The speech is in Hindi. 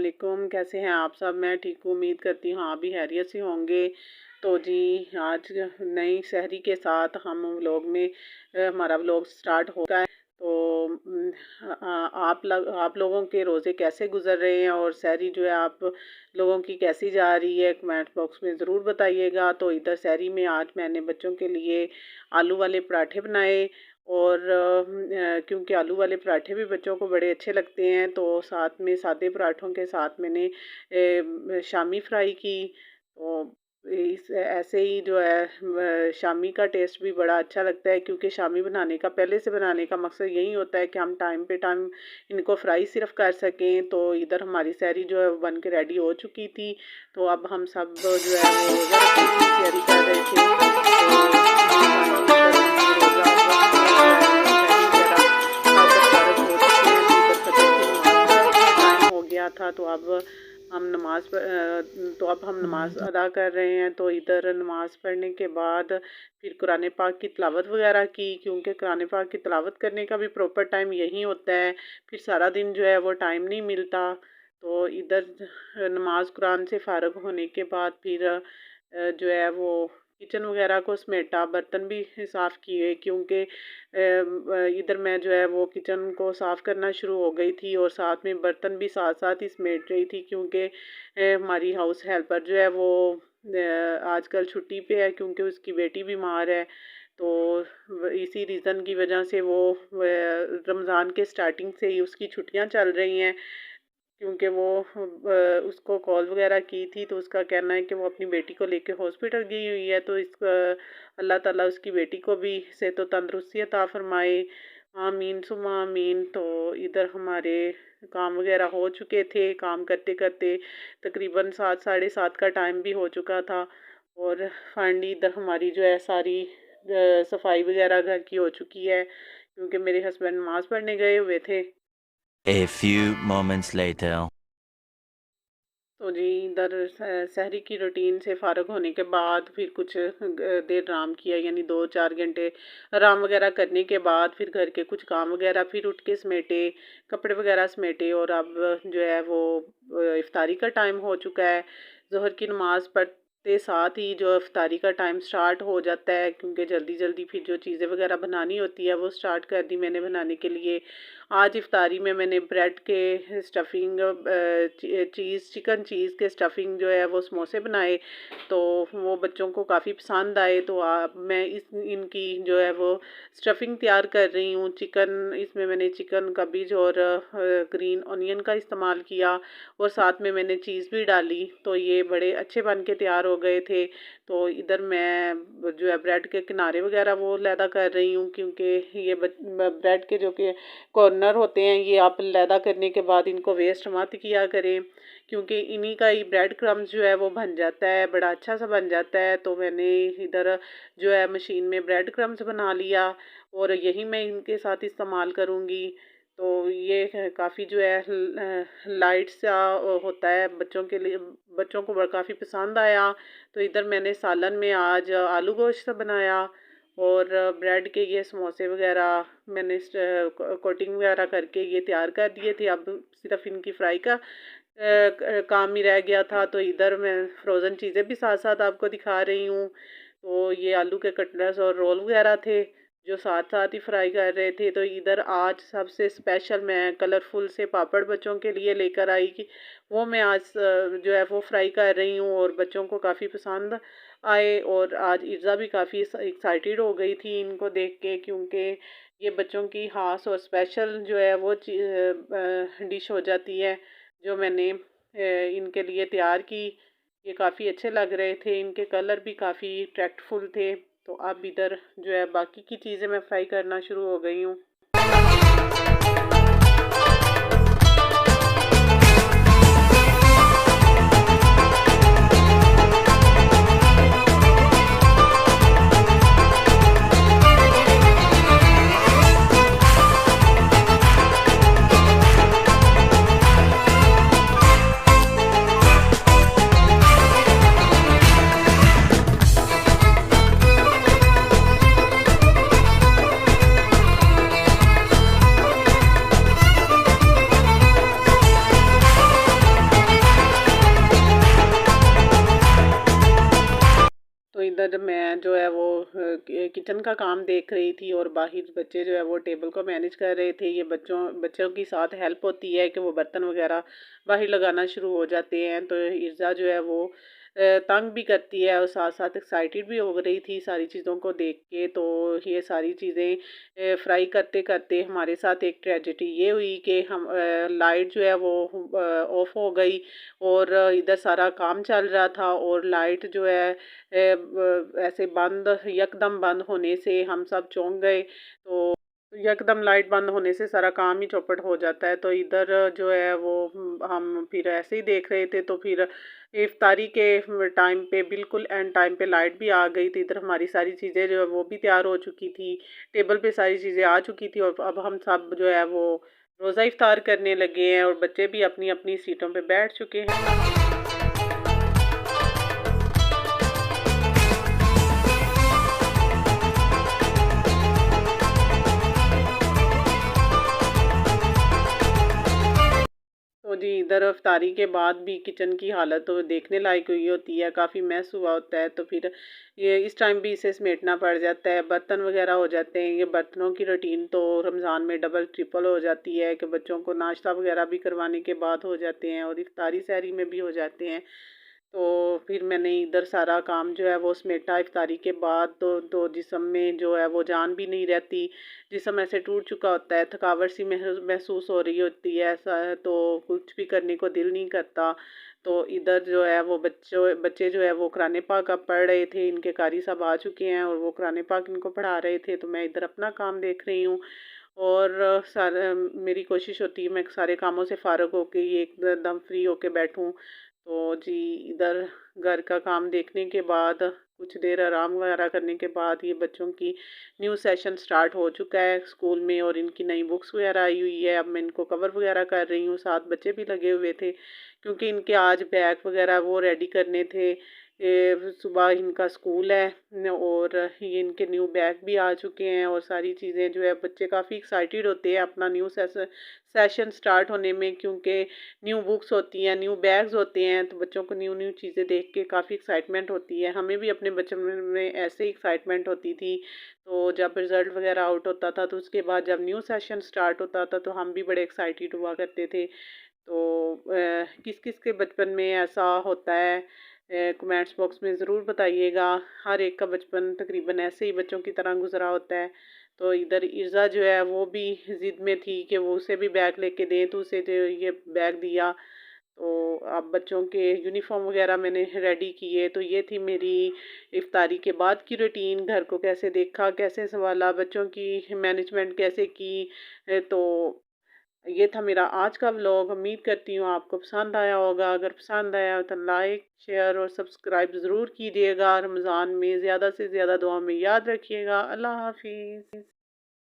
वालेकुम, कैसे हैं आप सब? मैं ठीक हूँ, उम्मीद करती हूँ आप भी खैरियत से होंगे। तो जी, आज नई सहरी के साथ हम व्लॉग में हमारा व्लॉग स्टार्ट हो गया है। तो आप लोगों के रोज़े कैसे गुज़र रहे हैं और सहरी जो है आप लोगों की कैसी जा रही है, कमेंट बॉक्स में ज़रूर बताइएगा। तो इधर सहरी में आज मैंने बच्चों के लिए आलू वाले पराठे बनाए और क्योंकि आलू वाले पराठे भी बच्चों को बड़े अच्छे लगते हैं, तो साथ में सादे पराठों के साथ मैंने शामी फ्राई की। तो इस ऐसे ही जो है शामी का टेस्ट भी बड़ा अच्छा लगता है, क्योंकि शामी बनाने का पहले से बनाने का मकसद यही होता है कि हम टाइम पे टाइम इनको फ्राई सिर्फ कर सकें। तो इधर हमारी सहरी जो है वो बन के रेडी हो चुकी थी। तो अब हम सब जो है वो रोज़ा रखने की तैयारी कर रहे थे। था तो अब हम नमाज़ अदा कर रहे हैं। तो इधर नमाज़ पढ़ने के बाद फिर कुरान पाक की तिलावत वगैरह की, क्योंकि कुरान पाक की तिलावत करने का भी प्रॉपर टाइम यही होता है, फिर सारा दिन जो है वो टाइम नहीं मिलता। तो इधर नमाज कुरान से फ़ारग होने के बाद फिर जो है वो किचन वगैरह को समेटा, बर्तन भी साफ़ किए, क्योंकि इधर मैं जो है वो किचन को साफ़ करना शुरू हो गई थी और साथ में बर्तन भी साथ साथ ही समेट रही थी, क्योंकि हमारी हाउस हेल्पर जो है वो आजकल छुट्टी पे है, क्योंकि उसकी बेटी बीमार है। तो इसी रीज़न की वजह से वो रमज़ान के स्टार्टिंग से ही उसकी छुट्टियां चल रही हैं, क्योंकि वो उसको कॉल वगैरह की थी, तो उसका कहना है कि वो अपनी बेटी को लेके हॉस्पिटल गई हुई है। तो अल्लाह ताला उसकी बेटी को भी से तो तंदरुस्ती अता फरमाए, आमीन सुम्मा आमीन। तो इधर हमारे काम वगैरह हो चुके थे, काम करते करते तकरीबन 7 साढ़े 7 का टाइम भी हो चुका था। और फाइनली इधर हमारी जो है सारी सफाई वगैरह घर की हो चुकी है, क्योंकि मेरे हस्बैंड नमाज़ पढ़ने गए हुए थे। A few moments later. तो जी, इधर सहरी की रूटीन से फ़ारग होने के बाद फिर कुछ देर आराम किया, यानी 2-4 घंटे आराम वगैरह करने के बाद फिर घर के कुछ काम वगैरह फिर उठ के समेटे, कपड़े वगैरह समेटे। और अब जो है वो इफ्तारी का टाइम हो चुका है। ज़ोहर की नमाज़ पढ़ते साथ ही जो इफ्तारी का टाइम स्टार्ट हो जाता है, क्योंकि जल्दी जल्दी फिर जो चीज़ें वगैरह बनानी होती है वो स्टार्ट कर दी मैंने बनाने के लिए। आज इफ्तारी में मैंने ब्रेड के स्टफिंग चिकन चीज़ के स्टफिंग जो है वो समोसे बनाए, तो वो बच्चों को काफ़ी पसंद आए। तो मैं इनकी जो है वो स्टफिंग तैयार कर रही हूँ। इसमें मैंने चिकन कबीज और ग्रीन ऑनियन का इस्तेमाल किया, और साथ में मैंने चीज़ भी डाली, तो ये बड़े अच्छे बन के तैयार हो गए थे। तो इधर मैं जो है ब्रेड के किनारे वगैरह वो लैदा कर रही हूँ, क्योंकि ये ब्रेड के जो कि कॉर्नर होते हैं, ये आप लैदा करने के बाद इनको वेस्ट मत किया करें, क्योंकि इन्हीं का ही ब्रेड क्रम्स जो है वो बन जाता है, बड़ा अच्छा सा बन जाता है। तो मैंने इधर जो है मशीन में ब्रेड क्रम्स बना लिया, और यही मैं इनके साथ इस्तेमाल करूँगी। तो ये काफ़ी जो है लाइट सा होता है बच्चों के लिए, बच्चों को काफ़ी पसंद आया। तो इधर मैंने सालन में आज आलू गोश्त बनाया, और ब्रेड के ये समोसे वगैरह मैंने कोटिंग वगैरह करके ये तैयार कर दिए थे। अब सिर्फ इनकी फ्राई का काम ही रह गया था। तो इधर मैं फ्रोज़न चीज़ें भी साथ साथ आपको दिखा रही हूँ। तो ये आलू के कटलेट्स और रोल वगैरह थे जो साथ साथ ही फ्राई कर रहे थे। तो इधर आज सबसे स्पेशल मैं कलरफुल से पापड़ बच्चों के लिए लेकर आई कि वो मैं आज जो है वो फ्राई कर रही हूँ, और बच्चों को काफ़ी पसंद आए। और आज इर्ज़ा भी काफ़ी एक्साइटेड हो गई थी इनको देख के, क्योंकि ये बच्चों की ख़ास और स्पेशल जो है वो डिश हो जाती है जो मैंने इनके लिए तैयार की। ये काफ़ी अच्छे लग रहे थे, इनके कलर भी काफ़ी अट्रैक्टफुल थे। तो अब इधर जो है बाकी की चीज़ें मैं फ्राई करना शुरू हो गई हूँ। किचन का काम देख रही थी और बाहर बच्चे जो है वो टेबल को मैनेज कर रहे थे। ये बच्चों बच्चों की साथ हेल्प होती है कि वो बर्तन वगैरह बाहर लगाना शुरू हो जाते हैं। तो इर्ज़ा जो है वो तंग भी करती है और साथ साथ एक्साइटेड भी हो रही थी सारी चीज़ों को देख के। तो ये सारी चीज़ें फ्राई करते करते हमारे साथ एक ट्रेजेडी ये हुई कि हम लाइट जो है वो ऑफ हो गई और इधर सारा काम चल रहा था और लाइट जो है ऐसे बंद यकदम बंद होने से हम सब चौंक गए। तो यकदम लाइट बंद होने से सारा काम ही चौपट हो जाता है। तो इधर जो है वो हम फिर ऐसे ही देख रहे थे। तो फिर इफ्तारी के टाइम पे बिल्कुल एंड टाइम पे लाइट भी आ गई थी। इधर हमारी सारी चीज़ें जो है वो भी तैयार हो चुकी थी, टेबल पे सारी चीज़ें आ चुकी थी और अब हम सब जो है वो रोज़ा इफ्तार करने लगे हैं और बच्चे भी अपनी अपनी सीटों पे बैठ चुके हैं। तो जी इधर अफ्तारी के बाद भी किचन की हालत तो देखने लायक हुई होती है, काफ़ी मैस हुआ होता है। तो फिर ये इस टाइम भी इसे समेटना पड़ जाता है, बर्तन वगैरह हो जाते हैं। ये बर्तनों की रूटीन तो रमज़ान में डबल ट्रिपल हो जाती है कि बच्चों को नाश्ता वगैरह भी करवाने के बाद हो जाते हैं और इफ्तारी सहरी में भी हो जाते हैं। तो फिर मैंने इधर सारा काम जो है वो समेटा इफ्तारी के बाद। तो जिस्म में जो है वो जान भी नहीं रहती, जिस्म ऐसे टूट चुका होता है, थकावट सी महसूस हो रही होती है। ऐसा है तो कुछ भी करने को दिल नहीं करता। तो इधर जो है वो बच्चे जो है वो कुरान पाक अब पढ़ रहे थे, इनके कारी साहब आ चुके हैं और वो कुरान पाक इनको पढ़ा रहे थे। तो मैं इधर अपना काम देख रही हूँ और सारा मेरी कोशिश होती है मैं सारे कामों से फ़ारिग होके ये एकदम फ्री होके बैठूँ। तो जी इधर घर का काम देखने के बाद कुछ देर आराम वगैरह करने के बाद ये बच्चों की न्यू सेशन स्टार्ट हो चुका है स्कूल में और इनकी नई बुक्स वगैरह आई हुई है। अब मैं इनको कवर वगैरह कर रही हूँ, साथ बच्चे भी लगे हुए थे क्योंकि इनके आज बैग वगैरह वो रेडी करने थे। ये सुबह इनका स्कूल है और ये इनके न्यू बैग भी आ चुके हैं और सारी चीज़ें जो है बच्चे काफ़ी एक्साइटेड होते हैं अपना न्यू सेशन स्टार्ट होने में क्योंकि न्यू बुक्स होती हैं, न्यू बैग्स होते हैं। तो बच्चों को न्यू न्यू चीज़ें देख के काफ़ी एक्साइटमेंट होती है। हमें भी अपने बचपन में ऐसे ही एक्साइटमेंट होती थी। तो जब रिज़ल्ट वगैरह आउट होता था तो उसके बाद जब न्यू सेशन स्टार्ट होता था तो हम भी बड़े एक्साइटेड हुआ करते थे। तो किस किस के बचपन में ऐसा होता है कमेंट्स बॉक्स में ज़रूर बताइएगा। हर एक का बचपन तकरीबन ऐसे ही बच्चों की तरह गुजरा होता है। तो इधर इर्ज़ा जो है वो भी ज़िद में थी कि वो उसे भी बैग लेके दें, तो उसे जो ये बैग दिया। तो अब बच्चों के यूनिफॉर्म वगैरह मैंने रेडी किए। तो ये थी मेरी इफ्तारी के बाद की रूटीन। घर को कैसे देखा, कैसे संभाला, बच्चों की मैनेजमेंट कैसे की। तो ये था मेरा आज का व्लॉग। उम्मीद करती हूँ आपको पसंद आया होगा। अगर पसंद आया तो लाइक शेयर और सब्सक्राइब ज़रूर कीजिएगा। रमज़ान में ज़्यादा से ज़्यादा दुआ में याद रखिएगा। अल्लाह हाफिज़।